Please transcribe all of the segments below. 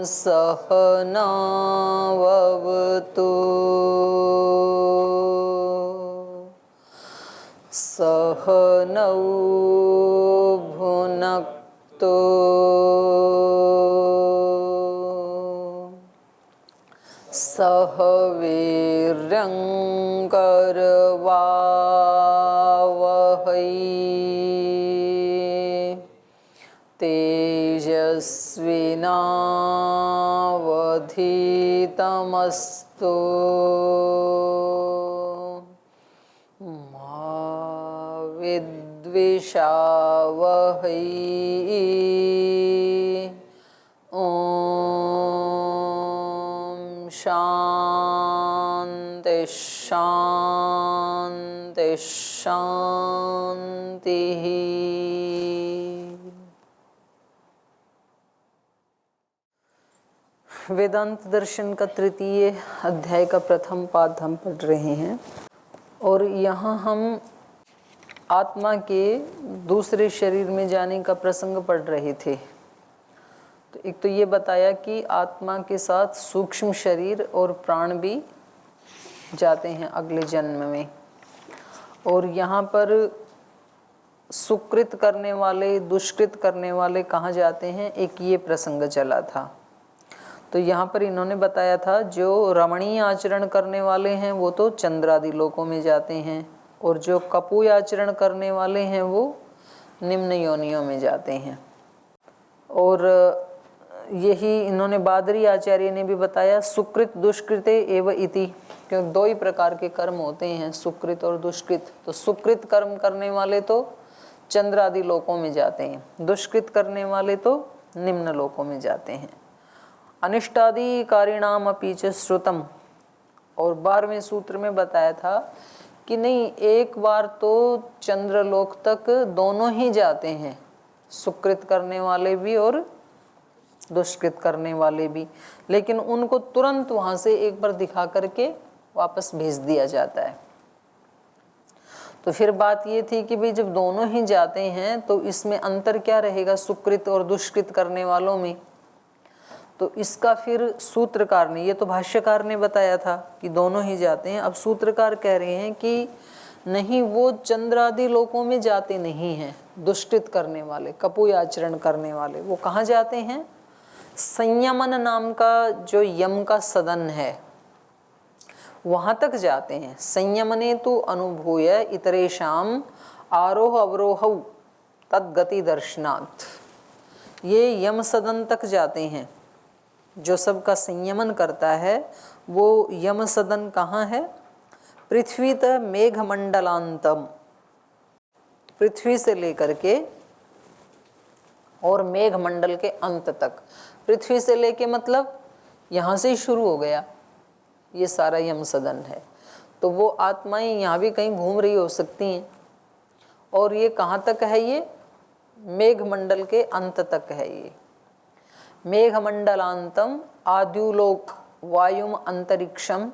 सहनाववतु सहनौ भुनक्तु सह वीर्यं करवावहै तेजस्विनावधीतमस्तु मा विद्विषावहै। शांति शांति शांति। वेदांत दर्शन का तृतीय अध्याय का प्रथम पाठ हम पढ़ रहे हैं और यहाँ हम आत्मा के दूसरे शरीर में जाने का प्रसंग पढ़ रहे थे। तो एक तो ये बताया कि आत्मा के साथ सूक्ष्म शरीर और प्राण भी जाते हैं अगले जन्म में, और यहाँ पर सुकृत करने वाले दुष्कृत करने वाले कहाँ जाते हैं, एक ये प्रसंग चला था। तो यहाँ पर इन्होंने बताया था जो रमणीय आचरण करने वाले हैं वो तो चंद्रादि लोकों में जाते हैं, और जो कपूय आचरण करने वाले हैं वो निम्न योनियों में जाते हैं। और यही इन्होंने बादरी आचार्य ने भी बताया, सुकृत दुष्कृते एव इति, क्योंकि दो ही प्रकार के कर्म होते हैं, सुकृत और दुष्कृत। तो सुकृत कर्म करने वाले तो चंद्र आदि लोकों में जाते हैं, दुष्कृत करने वाले तो निम्न लोकों में जाते हैं। अनिष्टादि कारिणाम अपि च श्रुतम, और 12वें सूत्र में बताया था कि नहीं, एक बार तो चंद्रलोक तक दोनों ही जाते हैं, सुकृत करने वाले भी और दुष्कृत करने वाले भी, लेकिन उनको तुरंत वहां से एक बार दिखा करके वापस भेज दिया जाता है। तो फिर बात ये थी कि भाई जब दोनों ही जाते हैं तो इसमें अंतर क्या रहेगा सुकृत और दुष्कृत करने वालों में। तो इसका फिर सूत्रकार ने, ये तो भाष्यकार ने बताया था कि दोनों ही जाते हैं, अब सूत्रकार कह रहे हैं कि नहीं, वो चंद्र आदि लोकों में जाते नहीं हैं। दुष्कृत करने वाले, कपूय आचरण करने वाले, वो कहाँ जाते हैं, संयमन नाम का जो यम का सदन है वहां तक जाते हैं। संयमने तु अनुभूय इतरेषाम आरोह अवरोह तद्गति दर्शनात्, ये यम सदन तक जाते हैं। जो सबका संयमन करता है वो यम सदन कहाँ है, पृथ्वीत मेघमंडलांतम, पृथ्वी से लेकर के और मेघमंडल के अंत तक। पृथ्वी से लेके मतलब यहाँ से ही शुरू हो गया, ये सारा यम सदन है। तो वो आत्माएं यहाँ भी कहीं घूम रही हो सकती हैं, और ये कहाँ तक है, ये मेघमंडल के अंत तक है। ये मेघमंडलांतम आद्युलोक वायुम अंतरिक्षम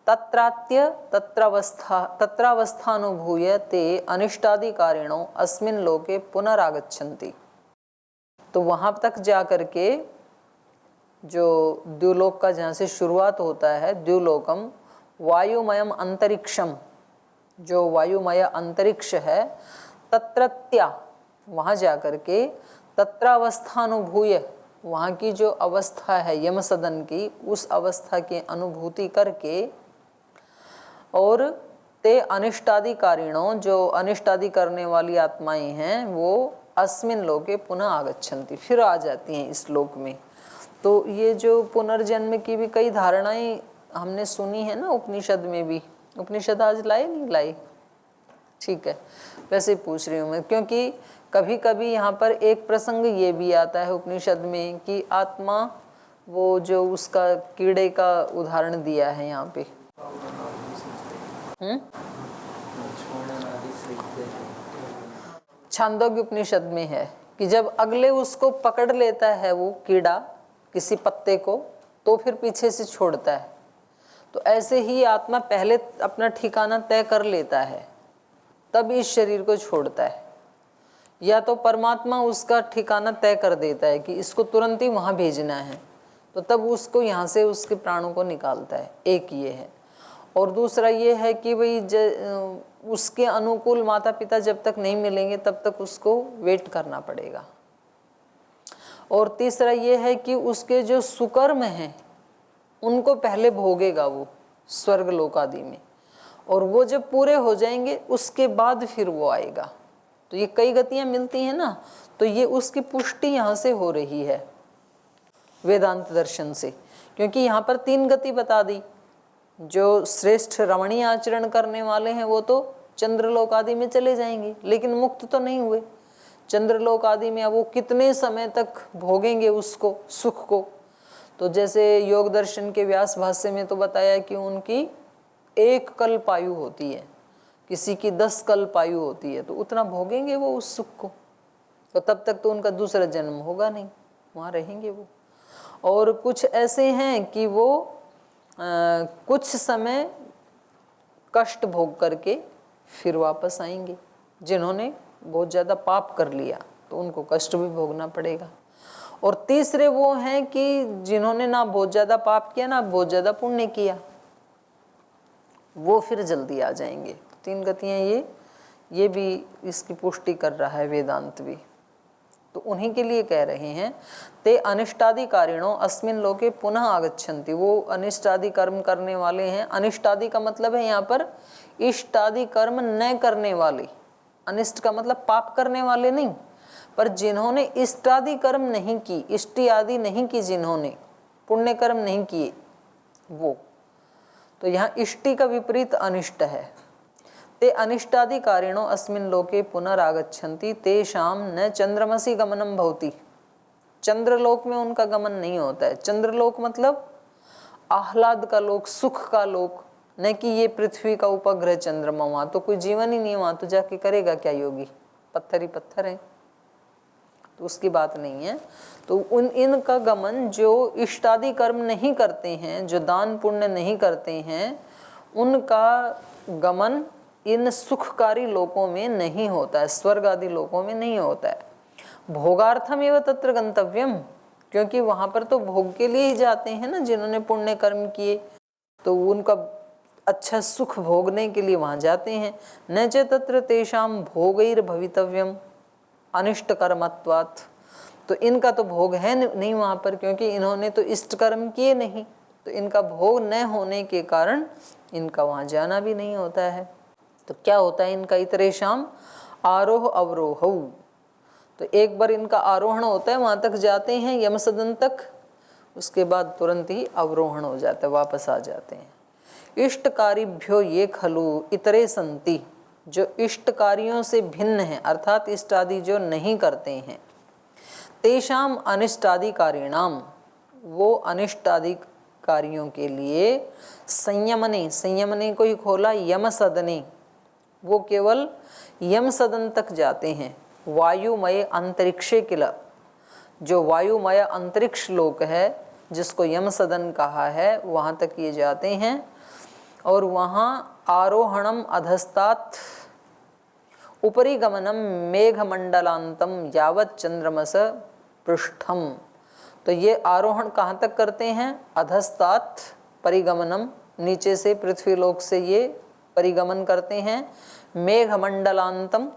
तत्रात्य तत्रावस्थानुभूय ते अनिष्टादिकारिणो अस्मिन् लोके पुनरागच्छन्ति। तो वहां तक जा करके जो द्युलोक का जहाँ से शुरुआत होता है, द्युलोकम वायुमयम अंतरिक्षम, जो वायुमय अंतरिक्ष है, तत्रत्या, वहाँ जा करके तत्रावस्थानुभूय, वहाँ की जो अवस्था है यम सदन की, उस अवस्था की अनुभूति करके, और ते अनिष्टादिकारिणों, जो अनिष्टादि करने वाली आत्माएं हैं, वो अस्मिन लोके पुनः आगच्छन्ति, फिर आ जाती हैं इस लोक में। तो ये जो पुनर्जन्म की भी कई धारणाएं हमने सुनी है ना उपनिषद में भी। उपनिषद आज लाए नहीं लाए, ठीक है, वैसे पूछ रही हूँ मैं, क्योंकि कभी कभी यहाँ पर एक प्रसंग ये भी आता है उपनिषद में कि आत्मा, वो जो उसका कीड़े का उदाहरण दिया है यहाँ पे, छांदोग्य उपनिषद में है कि जब अगले उसको पकड़ लेता है वो कीड़ा किसी पत्ते को, तो फिर पीछे से छोड़ता है। तो ऐसे ही आत्मा पहले अपना ठिकाना तय कर लेता है, तब इस शरीर को छोड़ता है, या तो परमात्मा उसका ठिकाना तय कर देता है कि इसको तुरंत ही वहां भेजना है, तो तब उसको यहाँ से उसके प्राणों को निकालता है। एक ये है। और दूसरा ये है कि भाई उसके अनुकूल माता पिता जब तक नहीं मिलेंगे तब तक उसको वेट करना पड़ेगा। और तीसरा ये है कि उसके जो सुकर्म हैं उनको पहले भोगेगा वो स्वर्ग लोक आदि में, और वो जब पूरे हो जाएंगे उसके बाद फिर वो आएगा। तो ये कई गतियां मिलती हैं ना, तो ये उसकी पुष्टि यहाँ से हो रही है वेदांत दर्शन से, क्योंकि यहाँ पर 3 गति बता दी। जो श्रेष्ठ रमणीय आचरण करने वाले हैं वो तो चंद्रलोक आदि में चले जाएंगे, लेकिन मुक्त तो नहीं हुए। चंद्रलोक आदि में अब वो कितने समय तक भोगेंगे उसको, सुख को। तो जैसे योग दर्शन के व्यास भाष्य में तो बताया कि उनकी 1 कल्प आयु होती है, किसी की 10 कल्प आयु होती है, तो उतना भोगेंगे वो उस सुख को। तो तब तक तो उनका दूसरा जन्म होगा नहीं, वहाँ रहेंगे वो। और कुछ ऐसे हैं कि वो कुछ समय कष्ट भोग करके फिर वापस आएंगे। जिन्होंने बहुत ज़्यादा पाप कर लिया तो उनको कष्ट भी भोगना पड़ेगा। और तीसरे वो हैं कि जिन्होंने ना बहुत ज़्यादा पाप किया ना बहुत ज़्यादा पुण्य किया, वो फिर जल्दी आ जाएंगे। 3 गतियाँ ये भी इसकी पुष्टि कर रहा है वेदांत भी। तो उन्हीं के लिए कह रहे हैं ते अनिष्टादिकारिणों अस्मिन लोके पुनः आगच्छन्ति। वो अनिष्टादि कर्म करने वाले हैं। अनिष्टादि का मतलब है यहाँ पर इष्टादि कर्म न करने वाले। अनिष्ट का मतलब पाप करने वाले नहीं, पर जिन्होंने इष्टादि कर्म नहीं की, इष्टि आदि नहीं की, जिन्होंने पुण्य कर्म नहीं किए वो। तो यहाँ इष्टि का विपरीत अनिष्ट है। ते अनिष्टादिकारिणो अस्मिन् लोके पुनरागच्छन्ति तेषां न चंद्रमसि गमनम भवति। चंद्रलोक में उनका गमन नहीं होता है। चंद्रलोक मतलब आह्लाद का लोक, सुख का लोक, न कि ये पृथ्वी का उपग्रह चंद्रमा। वहां तो कोई जीवन ही नहीं है, वहां तो जाके करेगा क्या योगी, पत्थर ही पत्थर है, तो उसकी बात नहीं है। तो इनका गमन जो इष्टादि कर्म नहीं करते हैं, जो दान पुण्य नहीं करते हैं, उनका गमन इन सुखकारी लोकों में नहीं होता है, स्वर्ग आदि लोकों में नहीं होता है। भोगार्थम एवं तत्र गंतव्यम, क्योंकि वहां पर तो भोग के लिए ही जाते हैं ना जिन्होंने पुण्य कर्म किए, तो उनका अच्छा सुख भोगने के लिए वहां जाते हैं। न च तत्र तेषाम भोगैर भवितव्यम अनिष्ट कर्मत्वात्। तो इनका तो भोग है नहीं वहां पर, क्योंकि इन्होंने तो इष्ट कर्म किए नहीं, तो इनका भोग न होने के कारण इनका वहां जाना भी नहीं होता है। तो क्या होता है इनका इतरेशाम आरोह अवरोह। तो एक बार इनका आरोहण होता है, वहां तक जाते हैं यम सदन तक, उसके बाद तुरंत ही अवरोहण हो जाता है, वापस आ जाते हैं। इष्टकारिभ्यो ये खलु इतरे संति, जो इष्टकारियों से भिन्न है, अर्थात इष्ट आदि जो नहीं करते हैं, तेषाम अनिष्टादिकारिणाम, वो अनिष्टादिकारियों के लिए संयमने, संयमने को ही खोला यम सदने, वो केवल यम सदन तक जाते हैं। वायुमय अंतरिक्षे किला, जो वायुमय अंतरिक्ष लोक है जिसको यम सदन कहा है, वहाँ तक ये जाते हैं। और वहाँ आरोहणम अधस्तात् उपरि गमनम मेघमंडलांतम यावत् चंद्रमस पृष्ठम। तो ये आरोहण कहाँ तक करते हैं? अधस्तात् परिगमनम, नीचे से पृथ्वी लोक से ये परिगमन करते हैं, मेघमंडलांतम,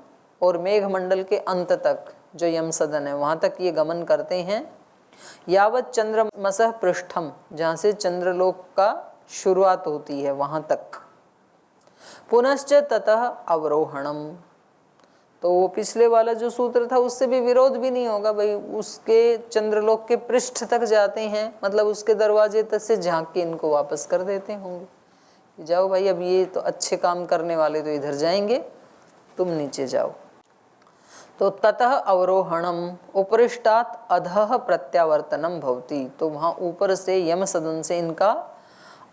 और मेघमंडल के अंत तक जो यम सदन है वहाँ तक ये गमन करते हैं। यावत् चंद्रमसः पृष्ठम, जहाँ से चंद्रलोक का शुरुआत होती है वहाँ तक। पुनश्च ततः अवरोहणम, तो वो पिछले वाला जो सूत्र था उससे भी विरोध भी नहीं होगा भाई, उसके चंद्रलोक के पृष्ठ तक जाते हैं, मतलब उसके दरवाजे तक से झांक के इनको वापस कर देते होंगे, जाओ भाई अब ये तो अच्छे काम करने वाले तो इधर जाएंगे, तुम नीचे जाओ। तो ततः अवरोहणम उपरिष्टात् अधः प्रत्यावर्तनम भवति, तो वहाँ ऊपर से यम सदन से इनका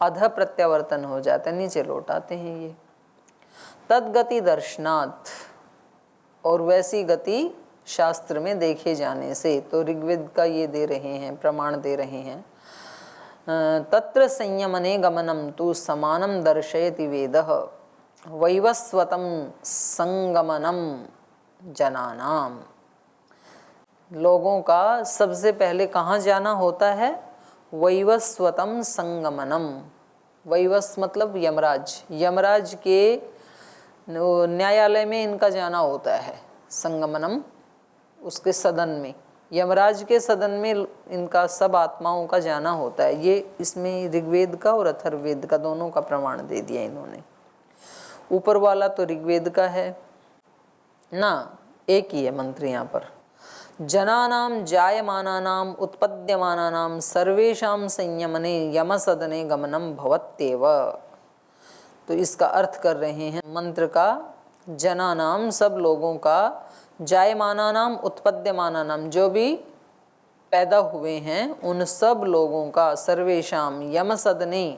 अधः प्रत्यावर्तन हो जाता है, नीचे लौट आते हैं ये। तद्गति दर्शनात्, और वैसी गति शास्त्र में देखे जाने से, तो ऋग्वेद का ये दे रहे हैं, प्रमाण दे रहे हैं। तत्र संयमने गमनम तु समानम दर्शयति वेदः वैवस्वतम संगमनम जनानाम। लोगों का सबसे पहले कहाँ जाना होता है? वैवस्वतम संगमनम। वैवस मतलब यमराज, यमराज के न्यायालय में इनका जाना होता है। संगमनम उसके सदन में, यमराज के सदन में इनका सब आत्माओं का जाना होता है। ये इसमें ऋग्वेद का और अथर्ववेद का दोनों का प्रमाण दे दिया इन्होंने। ऊपर वाला तो ऋग्वेद का है ना, एक ही है मंत्र यहाँ पर। जनानाम जायमानानाम उत्पद्यमानानाम सर्वेषां संयमने यमसदने गमनम भवत्येव। तो इसका अर्थ कर रहे हैं मंत्र का, जनानाम सब लोगों का, जायमानानाम उत्पद्यमानानाम जो भी पैदा हुए हैं उन सब लोगों का, सर्वेषाम यमसदने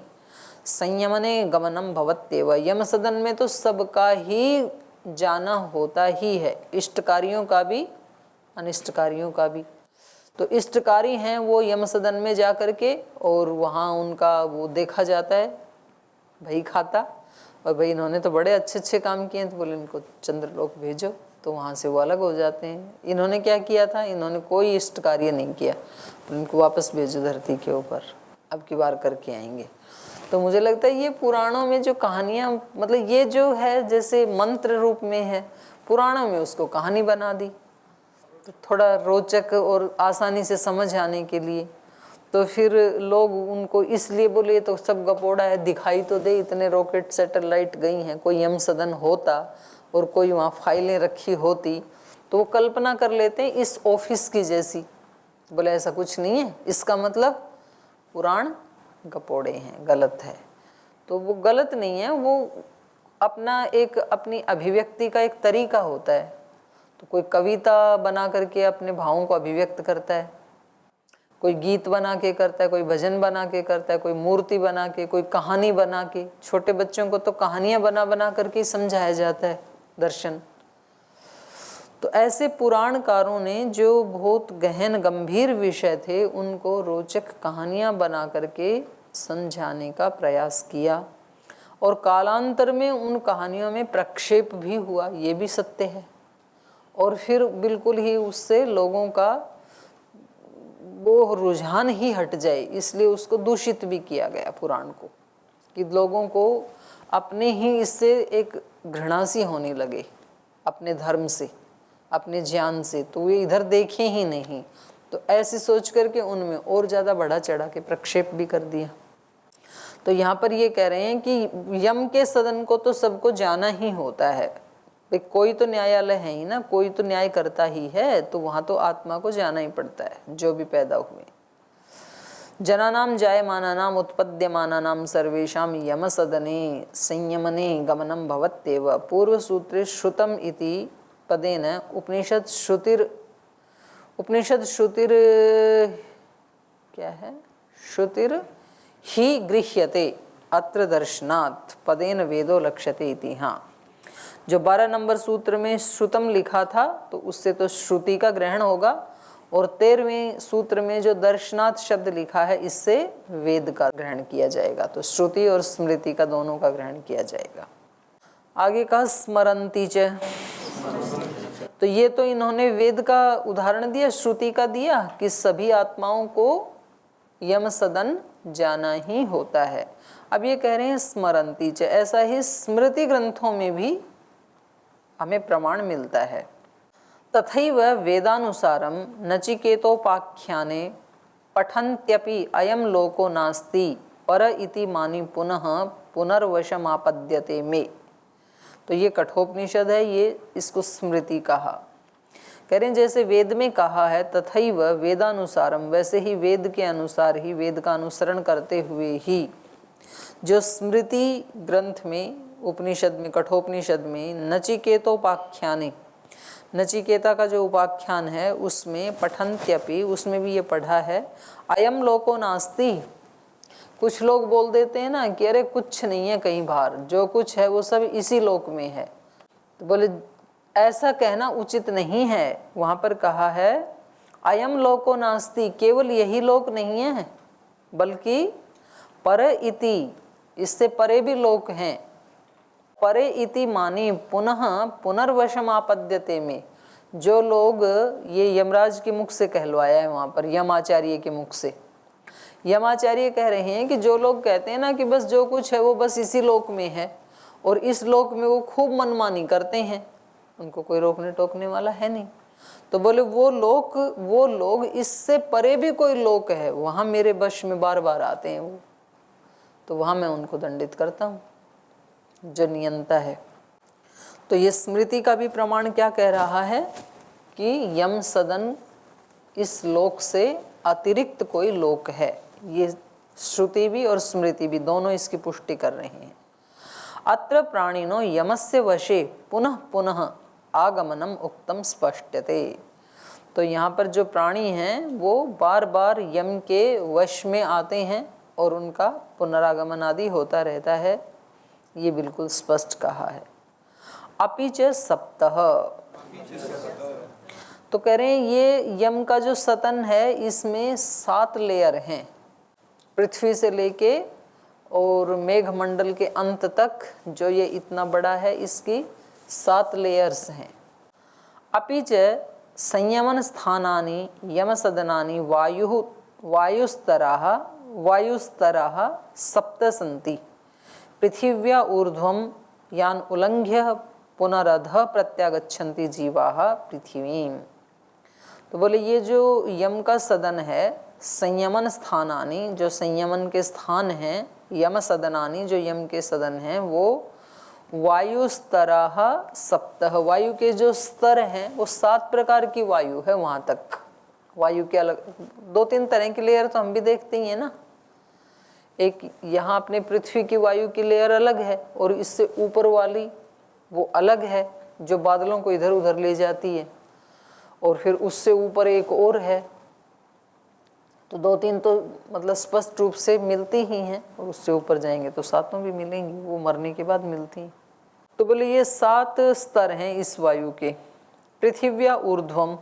संयमने गमनम भवत्येव। यमसदन में तो सबका ही जाना होता ही है, इष्टकारियों का भी अनिष्टकारियों का भी। तो इष्टकारी हैं वो यमसदन में जा कर के, और वहाँ उनका वो देखा जाता है भाई खाता, और भाई इन्होंने तो बड़े अच्छे अच्छे काम किए हैं, तो बोले इनको चंद्रलोक भेजो, तो वहाँ से वो अलग हो जाते हैं। इन्होंने क्या किया था, इन्होंने कोई इष्ट कार्य नहीं किया, तो इनको वापस भेजो धरती के ऊपर, अब की बार करके आएंगे। तो मुझे लगता है ये पुराणों में जो कहानियाँ, मतलब ये जो है जैसे मंत्र रूप में है, पुराणों में उसको कहानी बना दी, तो थोड़ा रोचक और आसानी से समझ आने के लिए। तो फिर लोग उनको इसलिए बोले तो सब गपोड़ा है, दिखाई तो दे, इतने रॉकेट सैटेलाइट गई हैं, कोई यम सदन होता और कोई वहाँ फाइलें रखी होती तो वो कल्पना कर लेते हैं इस ऑफिस की जैसी। बोले ऐसा कुछ नहीं है, इसका मतलब पुराण गपोड़े हैं, गलत है। तो वो गलत नहीं है, वो अपना एक अपनी अभिव्यक्ति का एक तरीका होता है। तो कोई कविता बना करके अपने भावों को अभिव्यक्त करता है, कोई गीत बना के करता है, कोई भजन बना के करता है, कोई मूर्ति बना के, कोई कहानी बना के। छोटे बच्चों को तो कहानियां बना बना करके समझाया जाता है दर्शन। तो ऐसे पुराणकारों ने जो बहुत गहन गंभीर विषय थे उनको रोचक कहानियां बना करके समझाने का प्रयास किया, और कालांतर में उन कहानियों में प्रक्षेप भी हुआ, ये भी सत्य है। और फिर बिल्कुल ही उससे लोगों का वो रुझान ही हट जाए, इसलिए उसको दूषित भी किया गया पुराण को, कि लोगों को अपने ही इससे एक घृणा सी होने लगे, अपने धर्म से, अपने ज्ञान से, तो वे इधर देखें ही नहीं। तो ऐसी सोच करके उनमें और ज़्यादा बढ़ा चढ़ा के प्रक्षेप भी कर दिया। तो यहाँ पर ये कह रहे हैं कि यम के सदन को तो सबको जाना ही होता है, कोई तो न्यायालय है ही ना, कोई तो न्याय करता ही है, तो वहाँ तो आत्मा को जाना ही पड़ता है जो भी पैदा हुए। जनानाम जायमानानाम उत्पद्यमानानाम सर्वेषां यमसदने संयमने गमनम भवत्येव। पूर्व सूत्रे श्रुतम इति पदेन उपनिषद श्रुतिर क्या है, श्रुतिर ही गृह्यते अत्र दर्शनात् पदेन वेदो लक्ष्यते इति। हाँ, जो 12 नंबर सूत्र में श्रुतम लिखा था तो उससे तो श्रुति का ग्रहण होगा, और 13वें सूत्र में जो दर्शनात् शब्द लिखा है इससे वेद का ग्रहण किया जाएगा। तो श्रुति और स्मृति का दोनों का ग्रहण किया जाएगा। आगे कहा स्मरन्ति च। तो ये तो इन्होंने वेद का उदाहरण दिया, श्रुति का दिया कि सभी आत्माओं को यम सदन जाना ही होता है। अब ये कह रहे हैं स्मरन्ति च, ऐसा ही स्मृति ग्रंथों में भी हमें प्रमाण मिलता है। तथैव वेदानुसारम नचिकेतोपाख्याने पठन्त्यपि अयम लोको नास्ति पर इति मानि पुनः पुनर्वशमापद्यते में। तो ये कठोपनिषद है, ये इसको स्मृति कहा। कह रहे हैं जैसे वेद में कहा है तथैव वेदानुसारम, वैसे ही वेद के अनुसार ही, वेद का अनुसरण करते हुए ही जो स्मृति ग्रंथ में, उपनिषद में, कठोपनिषद में नचिकेतोपाख्याने, नचिकेता का जो उपाख्यान है उसमें पठन्त्यपि, उसमें भी ये पढ़ा है अयम लोको नास्ति। कुछ लोग बोल देते हैं ना कि अरे कुछ नहीं है कहीं बाहर, जो कुछ है वो सब इसी लोक में है। तो बोले ऐसा कहना उचित नहीं है। वहाँ पर कहा है अयम लोको नास्ति, केवल यही लोक नहीं है बल्कि पर इति, इससे परे भी लोक हैं। परे इति माने पुनः पुनर्वशमापद्यते में, जो लोग, ये यमराज के मुख से कहलवाया है वहाँ पर, यमाचार्य के मुख से, यमाचार्य कह रहे हैं कि जो लोग कहते हैं ना कि बस जो कुछ है वो बस इसी लोक में है और इस लोक में वो खूब मनमानी करते हैं, उनको कोई रोकने टोकने वाला है नहीं। तो बोले वो लोग इससे परे भी कोई लोक है, वहां मेरे वश में बार बार आते हैं वो, तो वहां मैं उनको दंडित करता हूँ, जो नियंता है। तो ये स्मृति का भी प्रमाण क्या कह रहा है कि यम सदन इस लोक से अतिरिक्त कोई लोक है। ये श्रुति भी और स्मृति भी दोनों इसकी पुष्टि कर रहे हैं। अत्र प्राणिनो यमस्य वशे पुनः पुनः आगमनम उक्तम स्पष्टते। तो यहाँ पर जो प्राणी हैं वो बार बार यम के वश में आते हैं और उनका पुनरागमन आदि होता रहता है, ये बिल्कुल स्पष्ट कहा है। अपि च सप्तः, तो कह रहे हैं ये यम का जो सतन है इसमें 7 लेयर हैं, पृथ्वी से लेके और मेघमंडल के अंत तक जो ये इतना बड़ा है इसकी 7 लेयर्स हैं। अपि च संयमन स्थानानि यम सदनानि वायुस्तराः सप्त सन्ति पृथिव्या ऊर्ध्वं यान उल्लंघ्य पुनरधः प्रत्यागच्छन्ति जीवाः पृथ्वीं। तो बोले ये जो यम का सदन है, संयमन स्थानानि जो संयमन के स्थान हैं, यम सदनानि जो यम के सदन हैं, वो वायु स्तराः सप्तः, वायु के जो स्तर हैं वो 7 प्रकार की वायु है। वहां तक वायु के अलग 2-3 तरह की लेयर तो हम भी देखते ही है ना। एक यहाँ अपने पृथ्वी की वायु की लेयर अलग है और इससे ऊपर वाली वो अलग है जो बादलों को इधर उधर ले जाती है, और फिर उससे ऊपर एक और है। तो 2-3 तो मतलब स्पष्ट रूप से मिलती ही हैं, और उससे ऊपर जाएंगे तो 7 भी मिलेंगी, वो मरने के बाद मिलती हैं। तो बोले ये 7 स्तर हैं इस वायु के। पृथिव्या ऊर्ध्वम,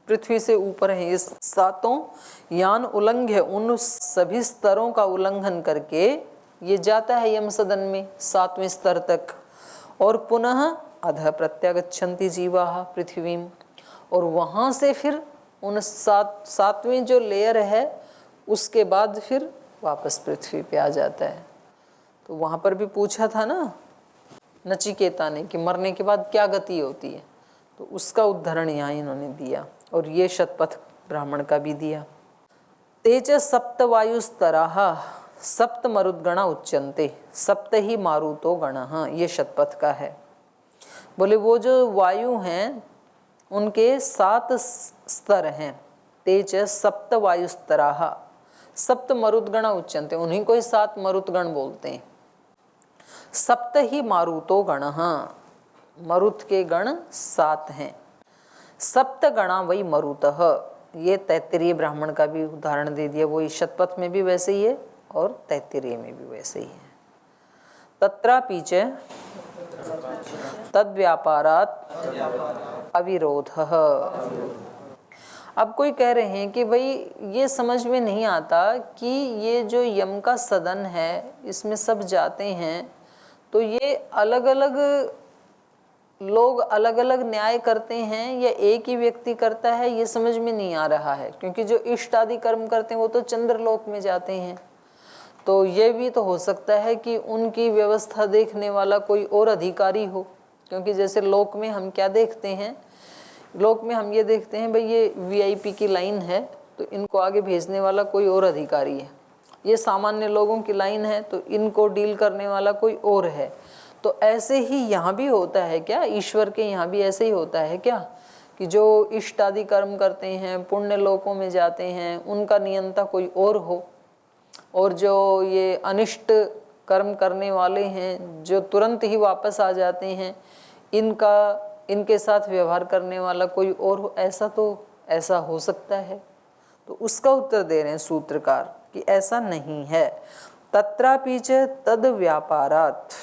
पृथ्वी से ऊपर है ये 7, यान उल्लंघ्य उन सभी स्तरों का उल्लंघन करके ये जाता है यम सदन में 7वें स्तर तक, और पुनः अधः प्रत्यागच्छन्ति जीवाः पृथ्वीं, और वहाँ से फिर उन 7वें जो लेयर है उसके बाद फिर वापस पृथ्वी पे आ जाता है। तो वहाँ पर भी पूछा था ना नचिकेता ने कि मरने के बाद क्या गति होती है, तो उसका उदाहरण यहाँ इन्होंने दिया, और ये शतपथ ब्राह्मण का भी दिया। तेज सप्त वायुस्तराः सप्त मरुद्गणा उच्यन्ते सप्त ही मारुतो गणः, ये शतपथ का है। बोले वो जो वायु हैं उनके 7 स्तर हैं। तेज सप्त वायुस्तराः सप्त मरुद्गणा उच्यन्ते, उन्हीं को ही 7 मरुतगण बोलते हैं। सप्त ही मारुतो गणः, मरुत के गण 7 हैं। सप्त गणा वही मरुतः, ये तैत्तिरीय ब्राह्मण का भी उदाहरण दे दिया, वो इस शतपथ में भी वैसे ही है और तैत्तिरीय में भी वैसे ही है। तत्रापि च तद्व्यापारात् अविरोधः। अब कोई कह रहे हैं कि भाई ये समझ में नहीं आता कि ये जो यम का सदन है इसमें सब जाते हैं, तो ये अलग अलग लोग अलग अलग न्याय करते हैं या एक ही व्यक्ति करता है, ये समझ में नहीं आ रहा है। क्योंकि जो इष्ट आदि कर्म करते हैं वो तो चंद्रलोक में जाते हैं, तो ये भी तो हो सकता है कि उनकी व्यवस्था देखने वाला कोई और अधिकारी हो। क्योंकि जैसे लोक में हम क्या देखते हैं, लोक में हम ये देखते हैं भाई ये वीआईपी की लाइन है तो इनको आगे भेजने वाला कोई और अधिकारी है, ये सामान्य लोगों की लाइन है तो इनको डील करने वाला कोई और है। तो ऐसे ही यहाँ भी होता है क्या, ईश्वर के यहाँ भी ऐसे ही होता है क्या कि जो इष्ट आदि कर्म करते हैं पुण्य लोकों में जाते हैं उनका नियंता कोई और हो, और जो ये अनिष्ट कर्म करने वाले हैं जो तुरंत ही वापस आ जाते हैं इनके साथ व्यवहार करने वाला कोई और हो। ऐसा हो सकता है। तो उसका उत्तर दे रहे हैं सूत्रकार कि ऐसा नहीं है। तत्रापि च तद व्यापारात्,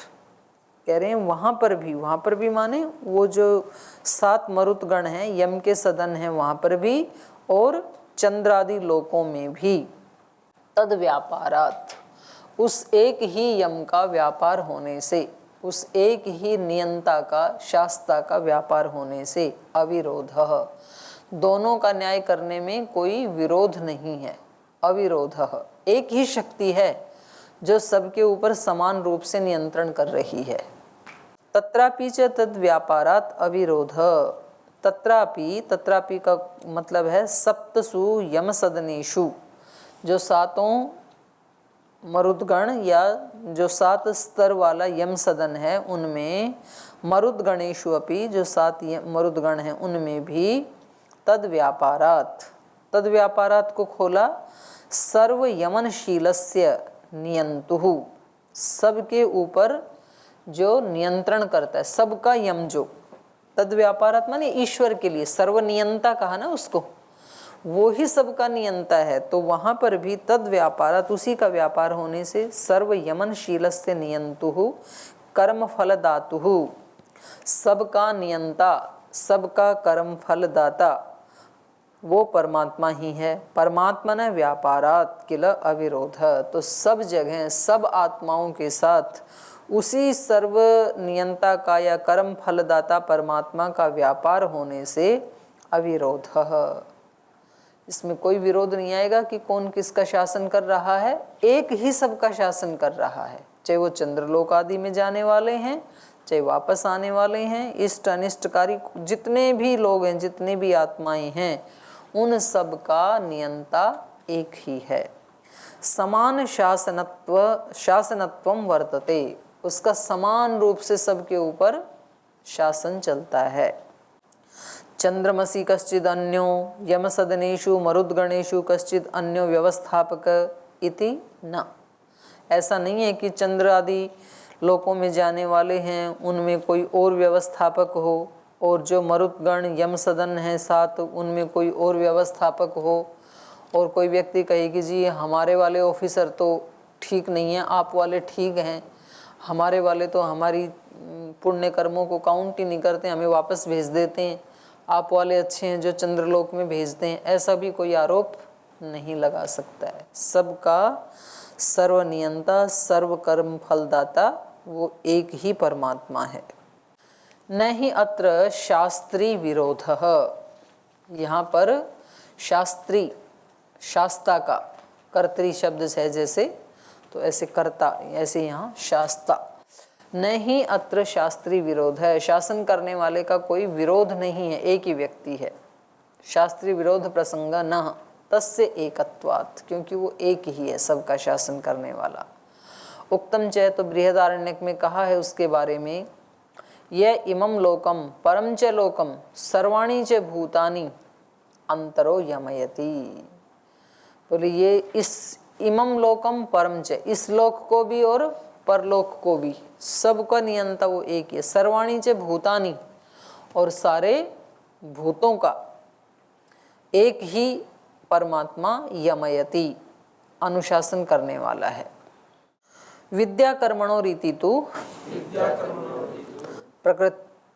कह रहे हैं वहाँ पर भी माने वो जो 7 मरुतगण हैं यम के सदन हैं वहाँ पर भी, और चंद्रादि लोकों में भी। तद व्यापारात्, उस एक ही यम का व्यापार होने से, उस एक ही नियंता का शास्ता का व्यापार होने से अविरोधः, दोनों का न्याय करने में कोई विरोध नहीं है। अविरोधः, एक ही शक्ति है जो सबके ऊपर समान रूप से नियंत्रण कर रही है। तत्रापि च तद व्यापारात अविरोध, तत्रापि, तत्रापि का मतलब है सप्तसु यम सदनेषु, जो सातों मरुदगण या जो 7 स्तर वाला यम सदन है उनमें, मरुदगणेषु अपि, जो 7 मरुदगण हैं उनमें भी, तद व्यापारात, तद व्यापारात को खोला, सर्व यमनशीलस्य नियंतुः, सबके ऊपर जो नियंत्रण करता है, सबका यम जो, तद व्यापारात माने ईश्वर के लिए, सर्वनियंता कहा ना उसको, वो ही सबका नियंता है। तो वहां पर भी तद व्यापारात, उसी का व्यापार होने से, सर्व यमनशीलस्य नियंतुः कर्म फलदातुः, सबका नियंता, सबका कर्म फलदाता वो परमात्मा ही है। परमात्मा ने व्यापारात किल अविरोध, तो सब जगह सब आत्माओं के साथ उसी सर्व नियंता का या कर्म फलदाता परमात्मा का व्यापार होने से अविरोध, इसमें कोई विरोध नहीं आएगा कि कौन किसका शासन कर रहा है, एक ही सबका शासन कर रहा है। चाहे वो चंद्रलोक आदि में जाने वाले हैं, चाहे वापस आने वाले हैं, इष्ट अनिष्टकारी जितने भी लोग हैं, जितने भी आत्माएं हैं, उन सब का नियंता एक ही है। समान शासनत्वम वर्तते, उसका समान रूप से सबके ऊपर शासन चलता है। चंद्रमसि कश्चिद अन्यो यमसदनेषु मरुद्गणेषु कश्चिद अन्यो व्यवस्थापक इति न, ऐसा नहीं है कि चंद्र आदि लोकों में जाने वाले हैं उनमें कोई और व्यवस्थापक हो, और जो मरुद्गण यमसदन हैं 7 उनमें कोई और व्यवस्थापक हो, और कोई व्यक्ति कहे कि जी हमारे वाले ऑफिसर तो ठीक नहीं है, आप वाले ठीक हैं, हमारे वाले तो हमारी पुण्य कर्मों को काउंट ही नहीं करते, हमें वापस भेज देते हैं, आप वाले अच्छे हैं जो चंद्रलोक में भेजते हैं, ऐसा भी कोई आरोप नहीं लगा सकता है। सबका सर्वनियंता सर्व कर्म फलदाता वो एक ही परमात्मा है। न ही अत्र शास्त्री विरोध, यहाँ पर शास्त्री, शास्ता का कर्तरी शब्द है जैसे, तो ऐसे कर्ता, ऐसे यहाँ शास्ता। न ही अत्र शास्त्री विरोध है, शासन करने वाले का कोई विरोध नहीं है, एक ही व्यक्ति है। शास्त्री विरोध प्रसंग न तस्य एकत्वात्, क्योंकि वो एक ही है सबका शासन करने वाला। उक्तम च, तो बृहदारण्यक में कहा है उसके बारे में, यह इमं लोकम परम च लोकम सर्वाणि च भूतानि अंतरो यमयति, बोले ये इस इमं लोकम परम च, इस लोक को भी और परलोक को भी, सबका नियंता वो एक ही है। सर्वाणि च भूतानि, और सारे भूतों का एक ही परमात्मा यमयति, अनुशासन करने वाला है। विद्या कर्मणो रीति तु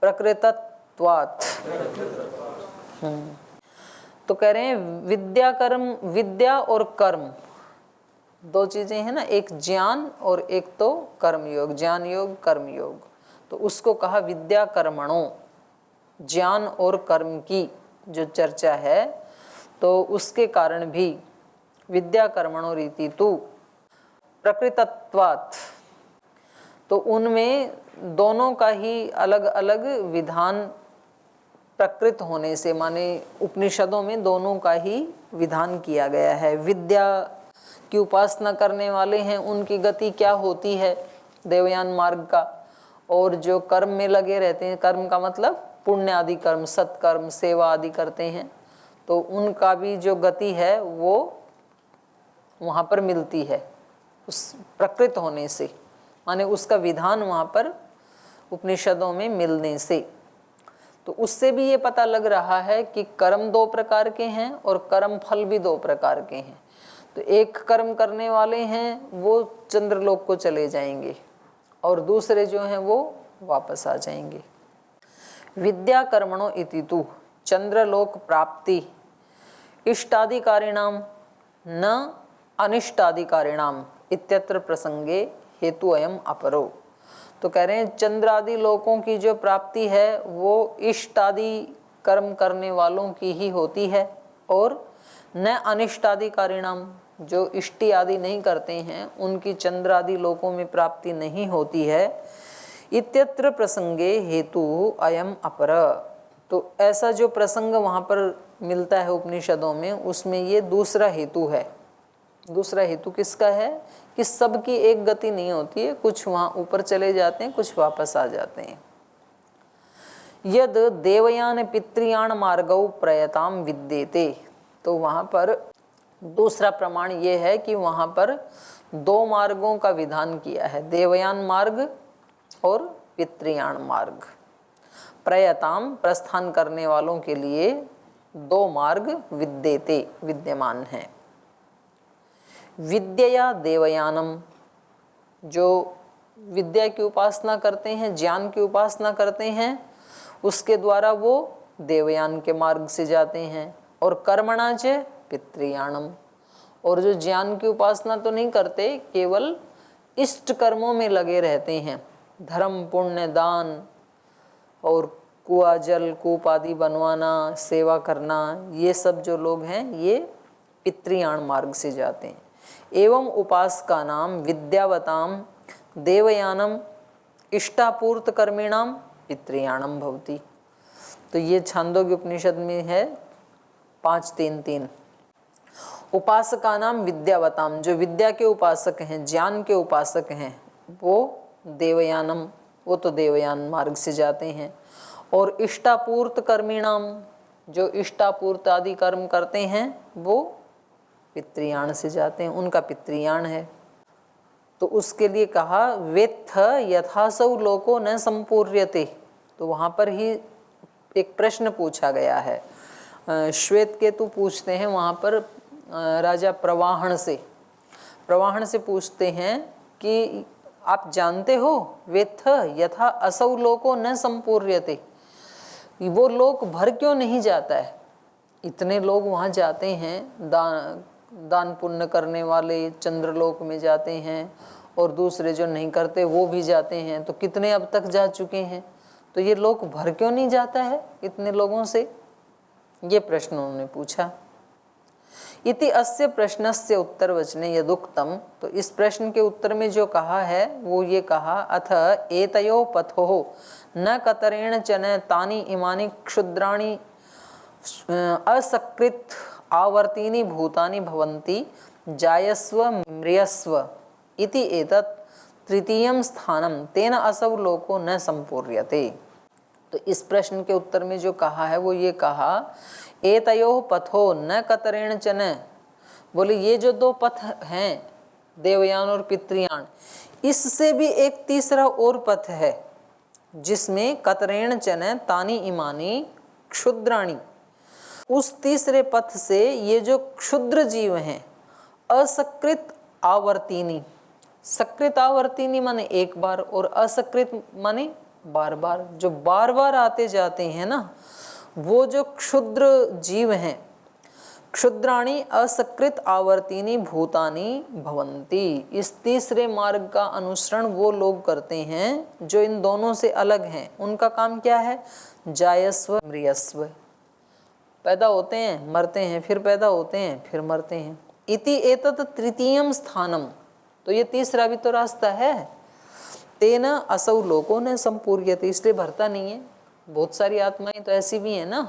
प्रकृतत्वात्, तो कह रहे हैं विद्या कर्म, विद्या और कर्म दो चीजें हैं ना, एक ज्ञान और एक तो कर्म योग, ज्ञान योग कर्म योग, तो उसको कहा विद्या कर्मणों, ज्ञान और कर्म की जो चर्चा है, तो उसके कारण भी विद्या कर्मणो रीति तु प्रकृतत्वात्, तो उनमें दोनों का ही अलग अलग विधान प्रकृत होने से, माने उपनिषदों में दोनों का ही विधान किया गया है। विद्या की उपासना करने वाले हैं उनकी गति क्या होती है देवयान मार्ग का, और जो कर्म में लगे रहते हैं, कर्म का मतलब पुण्य आदि कर्म, सत्कर्म सेवा आदि करते हैं, तो उनका भी जो गति है वो वहाँ पर मिलती है उस प्रकृत होने से, माने उसका विधान वहाँ पर उपनिषदों में मिलने से। तो उससे भी ये पता लग रहा है कि कर्म 2 प्रकार के हैं और कर्म फल भी 2 प्रकार के हैं। तो एक कर्म करने वाले हैं वो चंद्रलोक को चले जाएंगे, और दूसरे जो हैं वो वापस आ जाएंगे। विद्या कर्मणो इति तु चंद्रलोक प्राप्ति इष्टाधिकारिणाम न अनिष्टाधिकारिणाम इत्यत्र प्रसंगे हेतु अयम अपरो, तो कह रहे हैं चंद्र आदि लोकों की जो प्राप्ति है वो इष्ट आदि कर्म करने वालों की ही होती है, और न अनिष्टाधिकारिणाम, जो इष्टि आदि नहीं करते हैं उनकी चंद्र आदि लोकों में प्राप्ति नहीं होती है। इत्यत्र प्रसंगे हेतु अयम अपर, तो ऐसा जो प्रसंग वहाँ पर मिलता है उपनिषदों में, उसमें ये दूसरा हेतु है। दूसरा हेतु किसका है कि सबकी एक गति नहीं होती है, कुछ वहाँ ऊपर चले जाते हैं, कुछ वापस आ जाते हैं। यद देवयान पितृयान मार्गौ प्रयताम विद्येते, तो वहाँ पर दूसरा प्रमाण ये है कि वहाँ पर दो मार्गों का विधान किया है, देवयान मार्ग और पितृयान मार्ग। प्रयताम प्रस्थान करने वालों के लिए दो मार्ग विद्येते विद्यमान हैं। विद्या देवयानम, जो विद्या की उपासना करते हैं, ज्ञान की उपासना करते हैं, उसके द्वारा वो देवयान के मार्ग से जाते हैं। और कर्मणा च पितृयानम, और जो ज्ञान की उपासना तो नहीं करते, केवल इष्ट कर्मों में लगे रहते हैं, धर्म पुण्य दान और कुआ जल कूप आदि बनवाना, सेवा करना, ये सब जो लोग हैं ये पितृयान मार्ग से जाते हैं। एवं उपासका नाम विद्यावताम देवयानम इष्टापूर्त कर्मिणाम पितृयानम भवति। तो ये छांदोग्य उपनिषद में है 5:3-3। उपासका नाम विद्यावताम, जो विद्या के उपासक हैं, ज्ञान के उपासक हैं, वो देवयानम, वो तो देवयान मार्ग से जाते हैं। और इष्टापूर्त कर्मिणाम, जो इष्टापूर्त आदि कर्म करते हैं, वो पितृयान से जाते हैं, उनका पितृयान है। तो उसके लिए कहा वेत्थ यथासौ लोको न संपूर्यते, तो वहाँ पर ही एक प्रश्न पूछा गया है। श्वेत केतु पूछते हैं वहाँ पर राजा प्रवाहण से पूछते हैं कि आप जानते हो वेत्थ यथा असौ लोको न संपूर्यते, वो लोक भर क्यों नहीं जाता है। इतने लोग वहाँ जाते हैं, दान पुण्य करने वाले चंद्रलोक में जाते हैं, और दूसरे जो नहीं करते वो भी जाते हैं, तो कितने अब तक जा चुके हैं, तो ये लोक भर क्यों नहीं जाता है इतने लोगों से, ये प्रश्न उन्होंने पूछा। इति अस्य प्रश्नस्य उत्तर वचने यदुक्तम, तो इस प्रश्न के उत्तर में जो कहा है वो ये कहा, अथ एतयो पथो न कतरेण चन तानि इमानि क्षुद्राणि असकृत आवर्तीनि भूतानि भवन्ति जायस्व म्रियस्व इति एतत् तृतीयं स्थानम तेन असौ लोको न संपूर्यते। तो इस प्रश्न के उत्तर में जो कहा है वो ये कहा, एतयो पथो न कतरेण चन, बोले ये जो दो पथ हैं देवयान और पितृयान, इससे भी एक तीसरा और पथ है जिसमें कतरेण चन तानि इमानि क्षुद्राणि, उस तीसरे पथ से ये जो क्षुद्र जीव हैं, असकृत आवर्तीनी, सकृत आवर्तीनी माने एक बार और असकृत माने बार बार, जो बार बार आते जाते हैं ना, वो जो क्षुद्र जीव हैं, क्षुद्राणि असकृत आवर्तीनी भूतानि भवन्ति, इस तीसरे मार्ग का अनुसरण वो लोग करते हैं जो इन दोनों से अलग हैं। उनका काम क्या है, जायस्व म्रियस्व, पैदा होते हैं मरते हैं, फिर पैदा होते हैं फिर मरते हैं। इति एतत् तृतीयम स्थानम, तो ये तीसरा भी तो रास्ता है। तेन असौ लोको न संपूर्यते, इसलिए भरता नहीं है। बहुत सारी आत्माएं तो ऐसी भी हैं ना,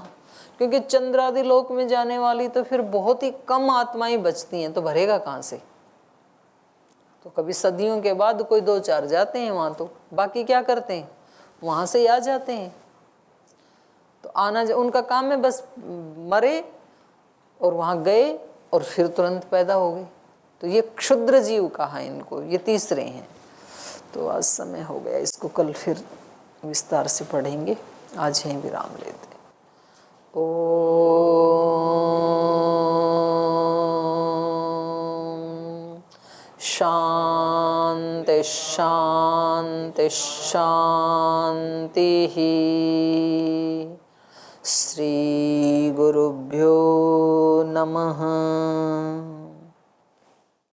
क्योंकि चंद्र आदि लोक में जाने वाली तो फिर बहुत ही कम आत्माएं बचती हैं, तो भरेगा कहाँ से। तो कभी सदियों के बाद कोई 2-4 जाते हैं वहाँ, तो बाकी क्या करते हैं, वहाँ से ही आ जाते हैं। तो आना उनका काम है, बस मरे और वहाँ गए और फिर तुरंत पैदा हो गए। तो ये क्षुद्र जीव कहा इनको, ये तीसरे हैं। तो आज समय हो गया, इसको कल फिर विस्तार से पढ़ेंगे। आज यहीं विराम लेते। ओम शांति शांति शांति। श्री गुरुभ्यो नमः।